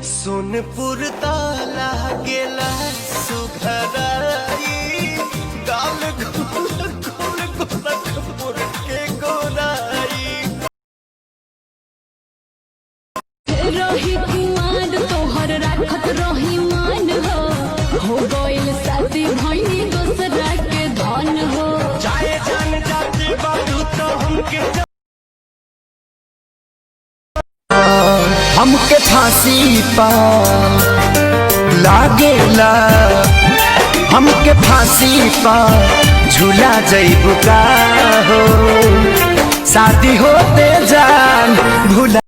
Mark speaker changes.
Speaker 1: सोनपुर ताला गेला सुघराई गाल गोल गोल गोरखपुर के गोराई
Speaker 2: रही कुमार तोहर राखत रही मान हो गइल शादी भइनी दूसरा के धन हो
Speaker 1: चाहे जान जाती बारू तो हमके फांसी पा लागेला हमके फांसी पा झूला जइबू का हो शादी होते जान भूला